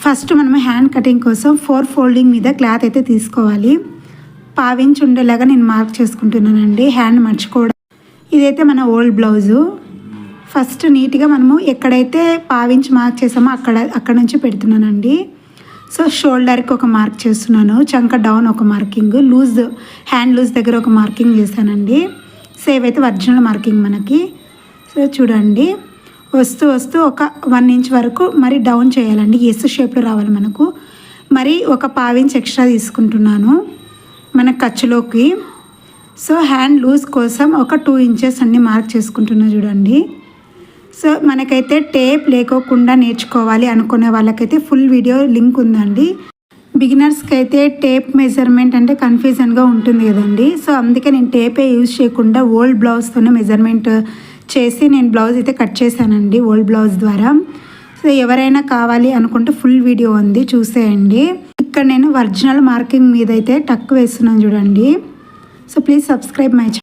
First మనం hand cutting కోసం 4 folding మీద క్లాత్ అయితే తీసుకోవాలి. పావించి ఉండేలాగా నేను మార్క్ చేసుకుంటున్నానండి హ్యాండ్ మర్చుకోవడం. ఇదైతే మన ఓల్డ్ బ్లౌజు. ఫస్ట్ నీట్గా మనము ఎక్కడైతే పావించి మార్క్ చేసామో అక్కడ నుంచి పెడుతున్నానండి. సో షోల్డర్కి ఒక మార్క్ చేస్తున్నాను, చంక డౌన్ ఒక మార్కింగ్, లూజ్ హ్యాండ్ లూజ్ దగ్గర ఒక మార్కింగ్ చేశానండి. సేవ్ అయితే ఒరిజినల్ మార్కింగ్ మనకి. సో చూడండి, వస్తూ వస్తూ ఒక 1 ఇంచ్ వరకు మరి డౌన్ చేయాలండి. ఎస్ షేప్లో రావాలి మనకు. మరి ఒక పావించి ఎక్స్ట్రా తీసుకుంటున్నాను మన ఖర్చులోకి. సో హ్యాండ్ లూజ్ కోసం ఒక 2 ఇంచెస్ అన్ని మార్క్ చేసుకుంటున్నా చూడండి. సో మనకైతే టేప్ లేకోకుండా నేర్చుకోవాలి అనుకునే వాళ్ళకైతే ఫుల్ వీడియో లింక్ ఉందండి. బిగినర్స్కి అయితే టేప్ మెజర్మెంట్ అంటే కన్ఫ్యూజన్గా ఉంటుంది కదండి. సో అందుకే నేను టేపే యూజ్ చేయకుండా ఓల్డ్ బ్లౌజ్తోనే మెజర్మెంట్ చేసి నేను బ్లౌజ్ అయితే కట్ చేశానండి ఓల్డ్ బ్లౌజ్ ద్వారా. సో ఎవరైనా కావాలి అనుకుంటే ఫుల్ వీడియో ఉంది, చూసేయండి. ఇక్కడ నేను ఒరిజినల్ మార్కింగ్ మీద అయితే టక్ వేస్తున్నాను చూడండి. So please subscribe my channel.